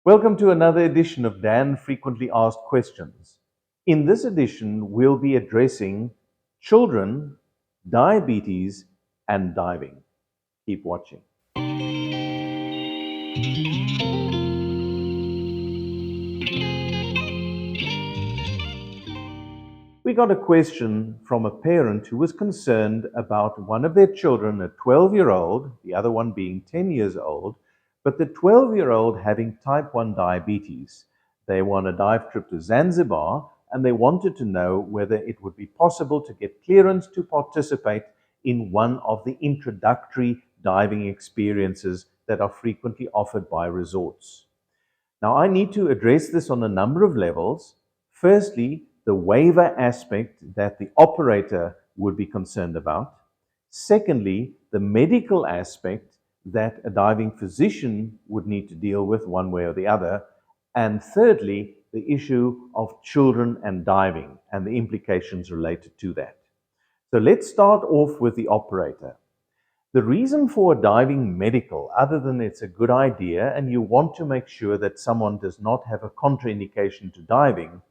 Welcome to another edition of Dan Frequently Asked Questions. In this edition, we'll be addressing children, diabetes, and diving. Keep watching. We got a question from a parent who was concerned about one of their children, a 12-year-old, the other one being 10 years old, but the 12-year-old having type 1 diabetes. They were on a dive trip to Zanzibar and they wanted to know whether it would be possible to get clearance to participate in one of the introductory diving experiences that are frequently offered by resorts. Now, I need to address this on a number of levels. Firstly, the waiver aspect that the operator would be concerned about. Secondly, the medical aspect that a diving physician would need to deal with one way or the other. And thirdly, the issue of children and diving and the implications related to that. So let's start off with the operator. The reason for a diving medical, other than it's a good idea and you want to make sure that someone does not have a contraindication to diving,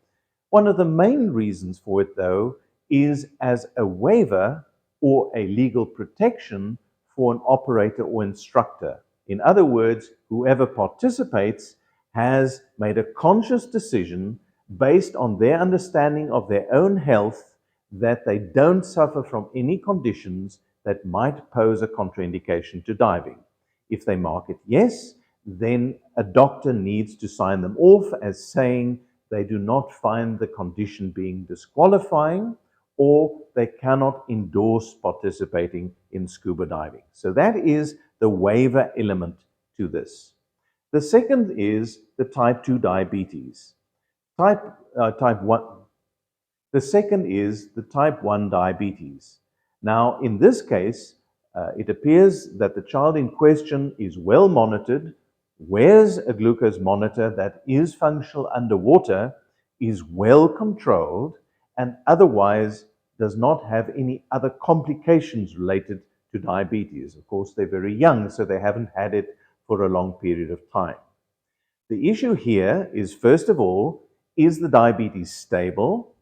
one of the main reasons for it, though, is as a waiver or a legal protection for an operator or instructor. In other words, whoever participates has made a conscious decision based on their understanding of their own health that they don't suffer from any conditions that might pose a contraindication to diving. If they mark it yes, then a doctor needs to sign them off as saying they do not find the condition being disqualifying or they cannot endorse participating in scuba diving. So that is the waiver element to this. The second is the type 2 diabetes. Type 1. The second is the type 1 diabetes. Now, in this case, it appears that the child in question is well monitored, wears a glucose monitor that is functional underwater, is well controlled, and otherwise does not have any other complications related to diabetes. Of course, they're very young, so they haven't had it for a long period of time. The issue here is, first of all, is the diabetes stable,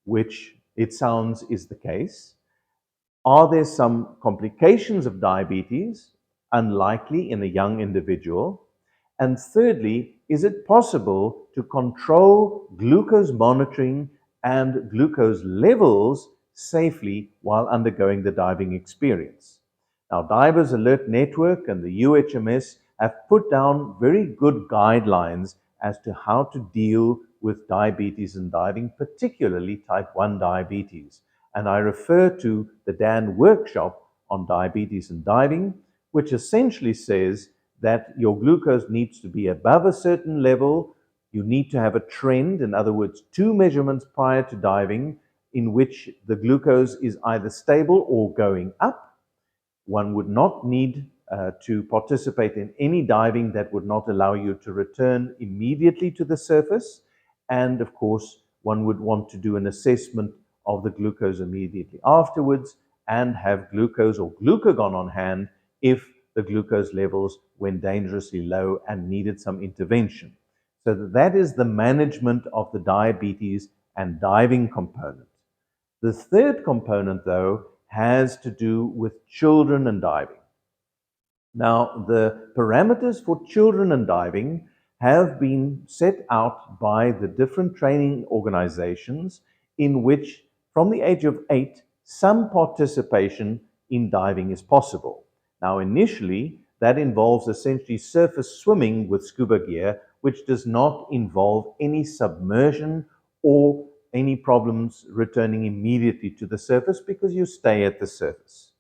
which it sounds is the case? Are there some complications of diabetes? Unlikely in a young individual. And thirdly, is it possible to control glucose monitoring and glucose levels safely while undergoing the diving experience? Now, Divers Alert Network and the UHMS have put down very good guidelines as to how to deal with diabetes and diving, particularly type 1 diabetes. And I refer to the Dan workshop on diabetes and diving, which essentially says that your glucose needs to be above a certain level. You need to have a trend, in other words, 2 measurements prior to diving in which the glucose is either stable or going up. One would not need to participate in any diving that would not allow you to return immediately to the surface. And of course, one would want to do an assessment of the glucose immediately afterwards and have glucose or glucagon on hand if the glucose levels went dangerously low and needed some intervention. So that is the management of the diabetes and diving component. The third component, though, has to do with children and diving. Now, the parameters for children and diving have been set out by the different training organizations in which, from the age of 8, some participation in diving is possible. Now, initially, that involves essentially surface swimming with scuba gear, which does not involve any submersion or any problems returning immediately to the surface because you stay at the surface.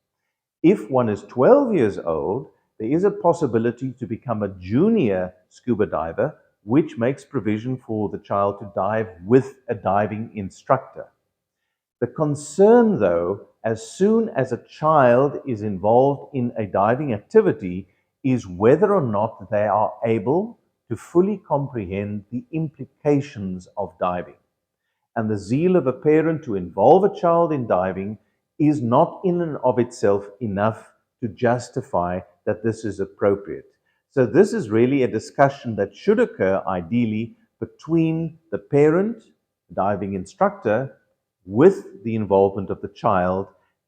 If one is 12 years old, there is a possibility to become a junior scuba diver, which makes provision for the child to dive with a diving instructor. The concern, though, as soon as a child is involved in a diving activity, is whether or not they are able to fully comprehend the implications of diving. And the zeal of a parent to involve a child in diving is not in and of itself enough to justify that this is appropriate. So this is really a discussion that should occur ideally between the parent, diving instructor, with the involvement of the child,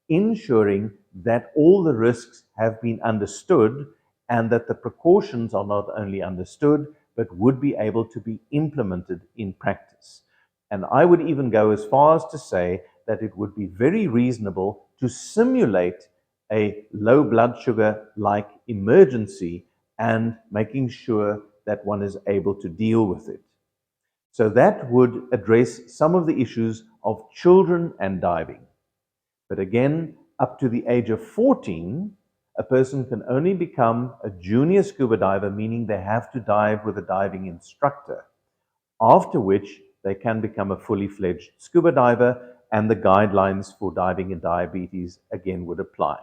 ensuring that all the risks have been understood and that the precautions are not only understood, but would be able to be implemented in practice. And I would even go as far as to say that it would be very reasonable to simulate a low blood sugar like emergency and making sure that one is able to deal with it. So that would address some of the issues of children and diving. But again, up to the age of 14, a person can only become a junior scuba diver, meaning they have to dive with a diving instructor, after which they can become a fully fledged scuba diver, and the guidelines for diving and diabetes again would apply.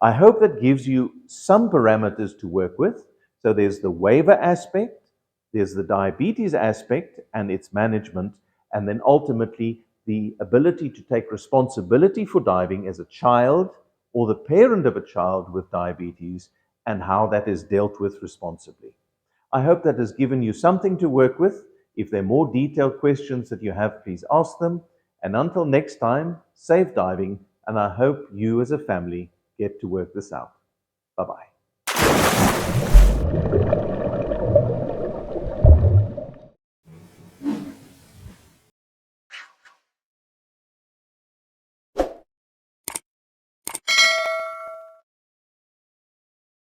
I hope that gives you some parameters to work with. So there's the waiver aspect, there's the diabetes aspect and its management, and then ultimately the ability to take responsibility for diving as a child or the parent of a child with diabetes and how that is dealt with responsibly. I hope that has given you something to work with. If there are more detailed questions that you have, please ask them. And until next time, safe diving, and I hope you as a family get to work this out. Bye-bye.